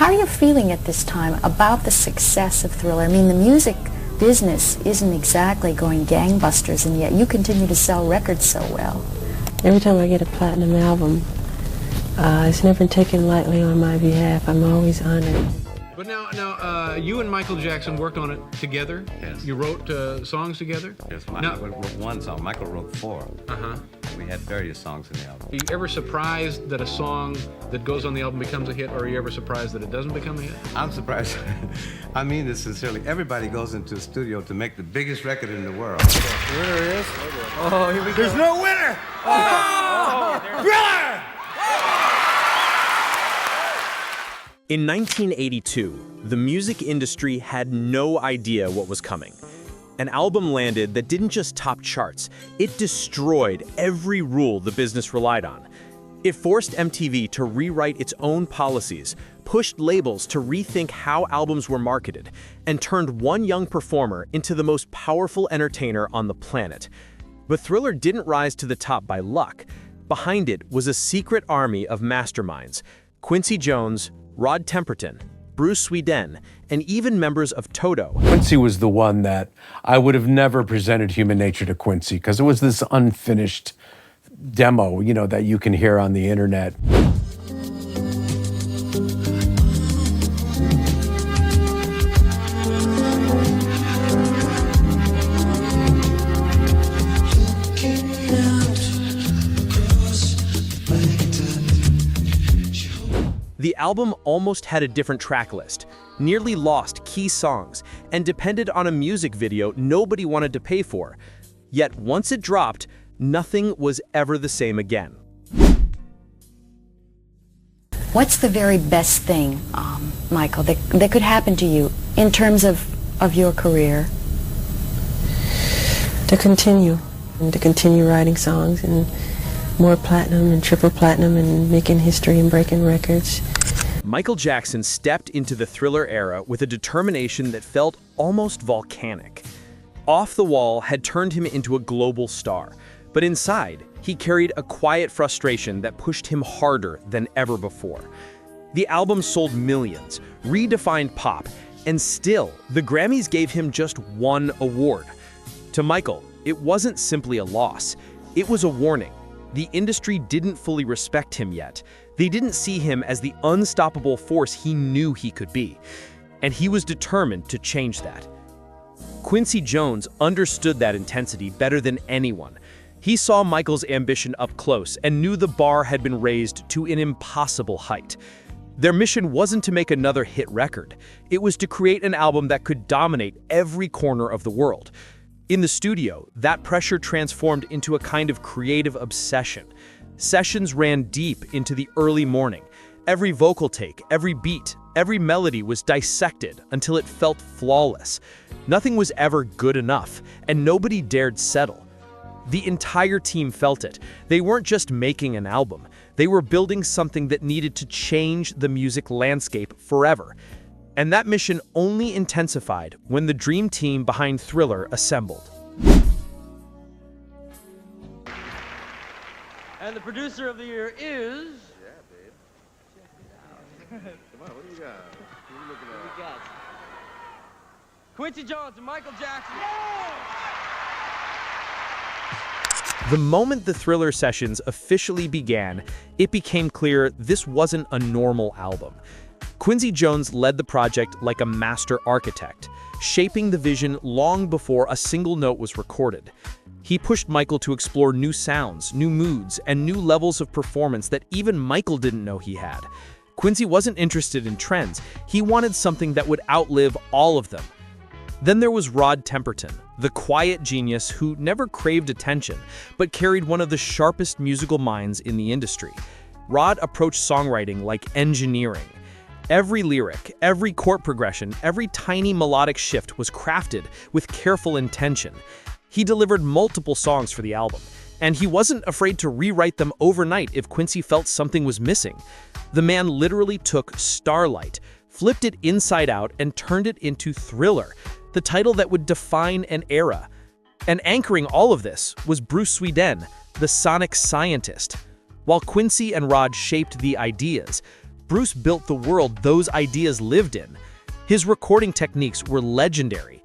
How are you feeling at this time about the success of Thriller? I mean, the music business isn't exactly going gangbusters, and yet you continue to sell records so well. Every time I get a platinum album, it's never taken lightly on my behalf. I'm always honored. But now, you and Michael Jackson worked on it together. Yes. You wrote songs together. Yes, Michael wrote one song. Michael wrote 4. We had various songs in the album. Are you ever surprised that a song that goes on the album becomes a hit, or are you ever surprised that it doesn't become a hit? I'm surprised. I mean this sincerely. Everybody goes into a studio to make the biggest record in the world. The winner is? Oh, here we go. There's no winner! Thriller! In 1982, the music industry had no idea what was coming. An album landed that didn't just top charts, it destroyed every rule the business relied on. It forced MTV to rewrite its own policies, pushed labels to rethink how albums were marketed, and turned one young performer into the most powerful entertainer on the planet. But Thriller didn't rise to the top by luck. Behind it was a secret army of masterminds: Quincy Jones, Rod Temperton, Bruce Swedien, and even members of TOTO. Quincy was the one that I would have never presented Human Nature to Quincy, because it was this unfinished demo, you know, that you can hear on the internet. The album almost had a different track list, nearly lost key songs, and depended on a music video nobody wanted to pay for. Yet once it dropped, nothing was ever the same again. What's the very best thing, Michael, that could happen to you in terms of your career? To continue writing songs, and more platinum and triple platinum, and making history and breaking records. Michael Jackson stepped into the Thriller era with a determination that felt almost volcanic. Off the Wall had turned him into a global star, but inside, he carried a quiet frustration that pushed him harder than ever before. The album sold millions, redefined pop, and still, the Grammys gave him just one award. To Michael, it wasn't simply a loss, it was a warning. The industry didn't fully respect him yet. They didn't see him as the unstoppable force he knew he could be. And he was determined to change that. Quincy Jones understood that intensity better than anyone. He saw Michael's ambition up close and knew the bar had been raised to an impossible height. Their mission wasn't to make another hit record. It was to create an album that could dominate every corner of the world. In the studio, that pressure transformed into a kind of creative obsession. Sessions ran deep into the early morning. Every vocal take, every beat, every melody was dissected until it felt flawless. Nothing was ever good enough, and nobody dared settle. The entire team felt it. They weren't just making an album. They were building something that needed to change the music landscape forever. And that mission only intensified when the dream team behind Thriller assembled. And the producer of the year is... Yeah, babe. Check it out. Come on, what do you got? What are you looking at? What we got? Quincy Jones and Michael Jackson. The moment the Thriller sessions officially began, it became clear this wasn't a normal album. Quincy Jones led the project like a master architect, shaping the vision long before a single note was recorded. He pushed Michael to explore new sounds, new moods, and new levels of performance that even Michael didn't know he had. Quincy wasn't interested in trends. He wanted something that would outlive all of them. Then there was Rod Temperton, the quiet genius who never craved attention, but carried one of the sharpest musical minds in the industry. Rod approached songwriting like engineering. Every lyric, every chord progression, every tiny melodic shift was crafted with careful intention. He delivered multiple songs for the album, and he wasn't afraid to rewrite them overnight if Quincy felt something was missing. The man literally took Starlight, flipped it inside out, and turned it into Thriller, the title that would define an era. And anchoring all of this was Bruce Swedien, the sonic scientist. While Quincy and Rod shaped the ideas, Bruce built the world those ideas lived in. His recording techniques were legendary.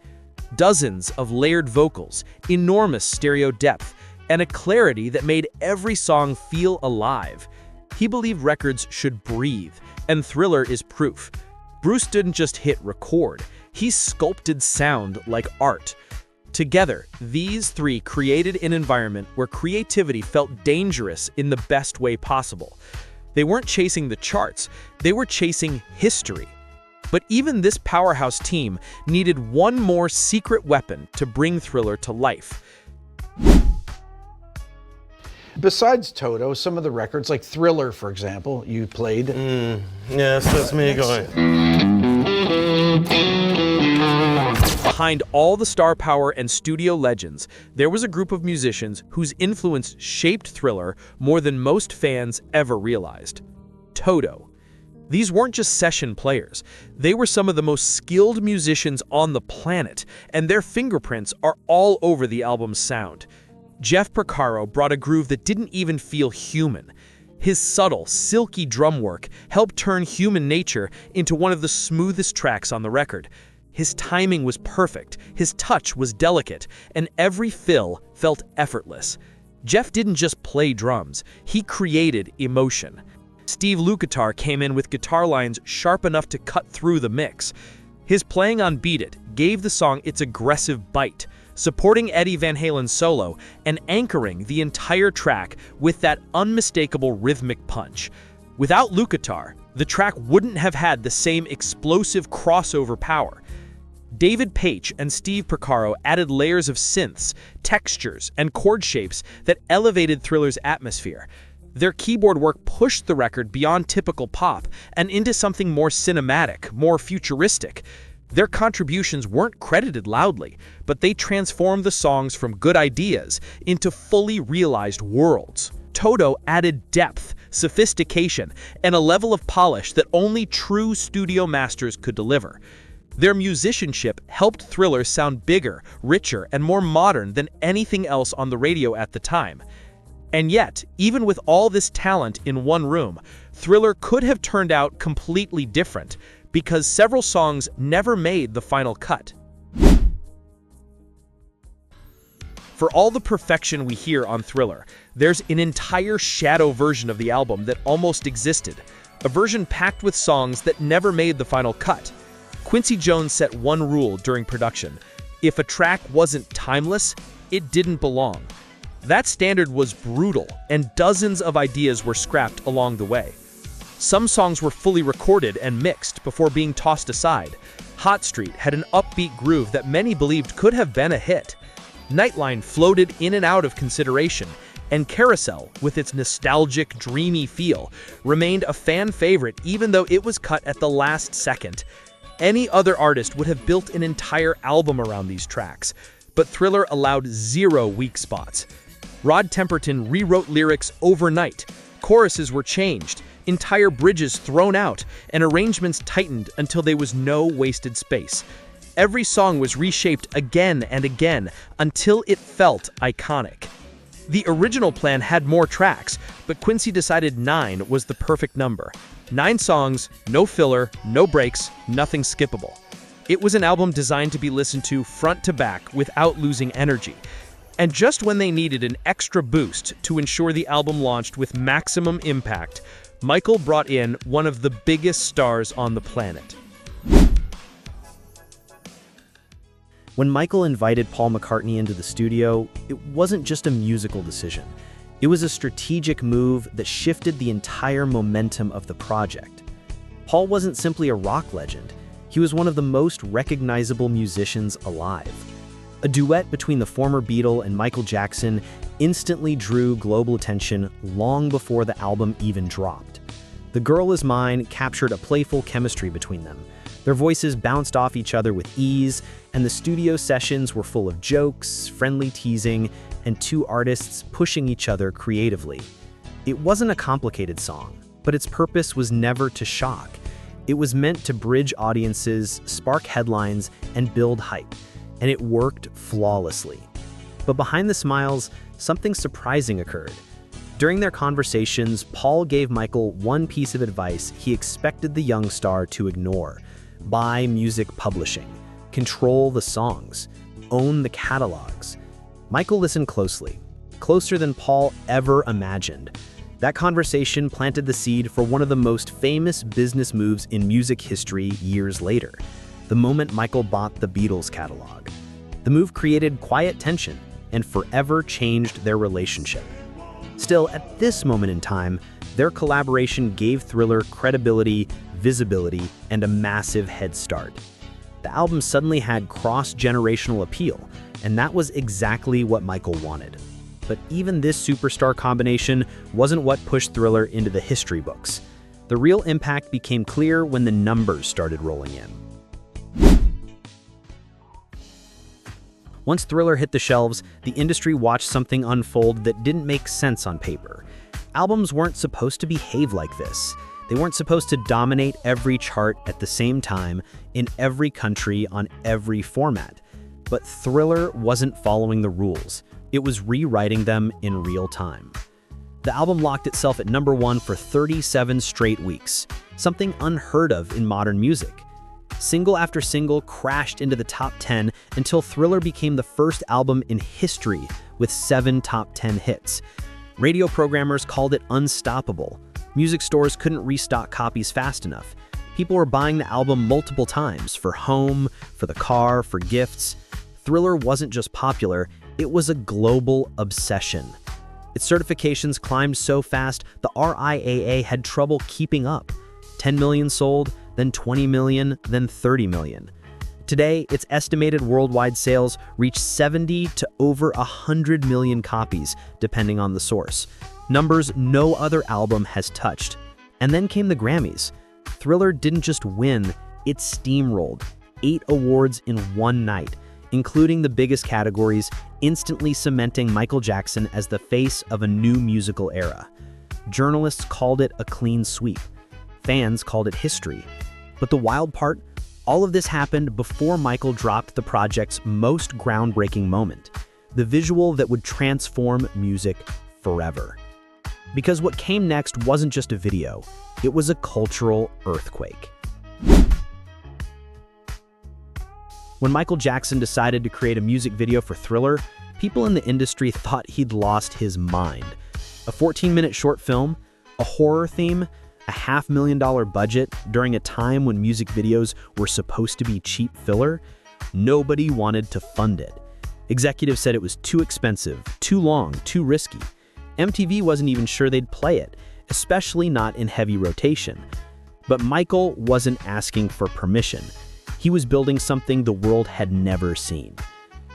Dozens of layered vocals, enormous stereo depth, and a clarity that made every song feel alive. He believed records should breathe, and Thriller is proof. Bruce didn't just hit record, he sculpted sound like art. Together, these three created an environment where creativity felt dangerous in the best way possible. They weren't chasing the charts, they were chasing history. But even this powerhouse team needed one more secret weapon to bring Thriller to life. Besides Toto, some of the records, like Thriller, for example, you played. Yes, that's me going. Behind all the star power and studio legends, there was a group of musicians whose influence shaped Thriller more than most fans ever realized. TOTO. These weren't just session players. They were some of the most skilled musicians on the planet, and their fingerprints are all over the album's sound. Jeff Porcaro brought a groove that didn't even feel human. His subtle, silky drum work helped turn Human Nature into one of the smoothest tracks on the record. His timing was perfect, his touch was delicate, and every fill felt effortless. Jeff didn't just play drums, he created emotion. Steve Lukather came in with guitar lines sharp enough to cut through the mix. His playing on Beat It gave the song its aggressive bite, supporting Eddie Van Halen's solo and anchoring the entire track with that unmistakable rhythmic punch. Without Lukather, the track wouldn't have had the same explosive crossover power. David Paich and Steve Porcaro added layers of synths, textures, and chord shapes that elevated Thriller's atmosphere. Their keyboard work pushed the record beyond typical pop and into something more cinematic, more futuristic. Their contributions weren't credited loudly, but they transformed the songs from good ideas into fully realized worlds. TOTO added depth, sophistication, and a level of polish that only true studio masters could deliver. Their musicianship helped Thriller sound bigger, richer, and more modern than anything else on the radio at the time. And yet, even with all this talent in one room, Thriller could have turned out completely different, because several songs never made the final cut. For all the perfection we hear on Thriller, there's an entire shadow version of the album that almost existed, a version packed with songs that never made the final cut. Quincy Jones set one rule during production: if a track wasn't timeless, it didn't belong. That standard was brutal, and dozens of ideas were scrapped along the way. Some songs were fully recorded and mixed before being tossed aside. Hot Street had an upbeat groove that many believed could have been a hit. Nightline floated in and out of consideration, and Carousel, with its nostalgic, dreamy feel, remained a fan favorite even though it was cut at the last second. Any other artist would have built an entire album around these tracks, but Thriller allowed zero weak spots. Rod Temperton rewrote lyrics overnight. Choruses were changed, entire bridges thrown out, and arrangements tightened until there was no wasted space. Every song was reshaped again and again until it felt iconic. The original plan had more tracks, but Quincy decided 9 was the perfect number. 9 songs, no filler, no breaks, nothing skippable. It was an album designed to be listened to front to back without losing energy. And just when they needed an extra boost to ensure the album launched with maximum impact, Michael brought in one of the biggest stars on the planet. When Michael invited Paul McCartney into the studio, it wasn't just a musical decision. It was a strategic move that shifted the entire momentum of the project. Paul wasn't simply a rock legend. He was one of the most recognizable musicians alive. A duet between the former Beatle and Michael Jackson instantly drew global attention long before the album even dropped. The Girl Is Mine captured a playful chemistry between them. Their voices bounced off each other with ease, and the studio sessions were full of jokes, friendly teasing, and two artists pushing each other creatively. It wasn't a complicated song, but its purpose was never to shock. It was meant to bridge audiences, spark headlines, and build hype, and it worked flawlessly. But behind the smiles, something surprising occurred. During their conversations, Paul gave Michael one piece of advice he expected the young star to ignore: buy music publishing, control the songs, own the catalogs. Michael listened closely, closer than Paul ever imagined. That conversation planted the seed for one of the most famous business moves in music history years later, the moment Michael bought the Beatles catalog. The move created quiet tension and forever changed their relationship. Still, at this moment in time, their collaboration gave Thriller credibility, visibility, and a massive head start. The album suddenly had cross-generational appeal, and that was exactly what Michael wanted. But even this superstar combination wasn't what pushed Thriller into the history books. The real impact became clear when the numbers started rolling in. Once Thriller hit the shelves, the industry watched something unfold that didn't make sense on paper. Albums weren't supposed to behave like this. They weren't supposed to dominate every chart at the same time in every country on every format. But Thriller wasn't following the rules. It was rewriting them in real time. The album locked itself at #1 for 37 straight weeks, something unheard of in modern music. Single after single crashed into the top 10 until Thriller became the first album in history with 7 top 10 hits. Radio programmers called it unstoppable. Music stores couldn't restock copies fast enough. People were buying the album multiple times for home, for the car, for gifts. Thriller wasn't just popular, it was a global obsession. Its certifications climbed so fast, the RIAA had trouble keeping up. 10 million sold, then 20 million, then 30 million. Today, its estimated worldwide sales reach 70 to over 100 million copies, depending on the source. Numbers no other album has touched. And then came the Grammys. Thriller didn't just win, it steamrolled. 8 awards in one night, including the biggest categories, instantly cementing Michael Jackson as the face of a new musical era. Journalists called it a clean sweep. Fans called it history. But the wild part, all of this happened before Michael dropped the project's most groundbreaking moment, the visual that would transform music forever. Because what came next wasn't just a video, it was a cultural earthquake. When Michael Jackson decided to create a music video for Thriller, people in the industry thought he'd lost his mind. A 14-minute short film, a horror theme, a $500,000 budget during a time when music videos were supposed to be cheap filler? Nobody wanted to fund it. Executives said it was too expensive, too long, too risky. MTV wasn't even sure they'd play it, especially not in heavy rotation. But Michael wasn't asking for permission. He was building something the world had never seen.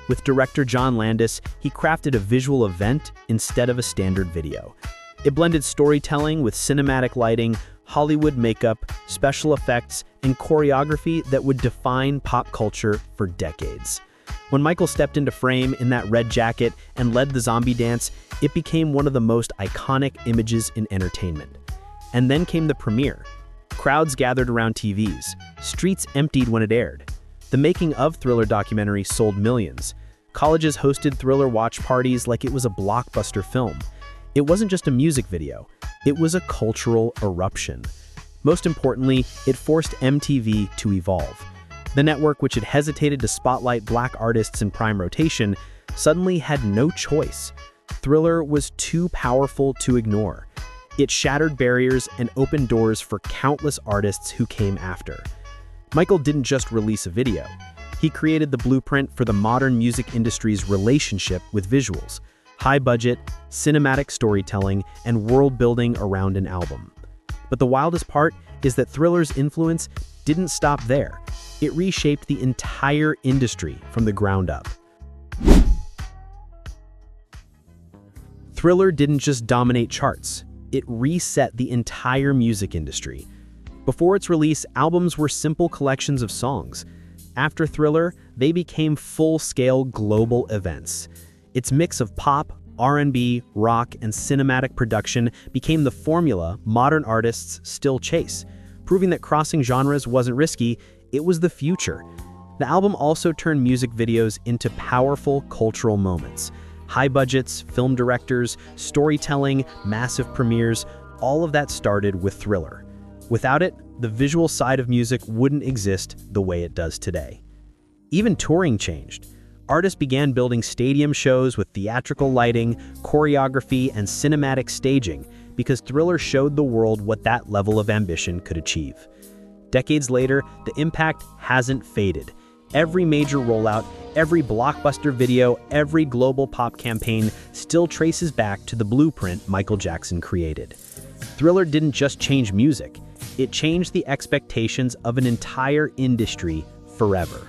With director John Landis, he crafted a visual event instead of a standard video. It blended storytelling with cinematic lighting, Hollywood makeup, special effects, and choreography that would define pop culture for decades. When Michael stepped into frame in that red jacket and led the zombie dance, it became one of the most iconic images in entertainment. And then came the premiere. Crowds gathered around TVs. Streets emptied when it aired. The making of Thriller documentary sold millions. Colleges hosted Thriller watch parties like it was a blockbuster film. It wasn't just a music video, it was a cultural eruption. Most importantly, it forced MTV to evolve. The network, which had hesitated to spotlight black artists in prime rotation, suddenly had no choice. Thriller was too powerful to ignore. It shattered barriers and opened doors for countless artists who came after. Michael didn't just release a video. He created the blueprint for the modern music industry's relationship with visuals. High budget, cinematic storytelling, and world building around an album. But the wildest part is that Thriller's influence didn't stop there. It reshaped the entire industry from the ground up. Thriller didn't just dominate charts, it reset the entire music industry. Before its release, albums were simple collections of songs. After Thriller, they became full-scale global events. Its mix of pop, R&B, rock, and cinematic production became the formula modern artists still chase, proving that crossing genres wasn't risky, it was the future. The album also turned music videos into powerful cultural moments. High budgets, film directors, storytelling, massive premieres, all of that started with Thriller. Without it, the visual side of music wouldn't exist the way it does today. Even touring changed. Artists began building stadium shows with theatrical lighting, choreography, and cinematic staging because Thriller showed the world what that level of ambition could achieve. Decades later, the impact hasn't faded. Every major rollout, every blockbuster video, every global pop campaign still traces back to the blueprint Michael Jackson created. Thriller didn't just change music, it changed the expectations of an entire industry forever.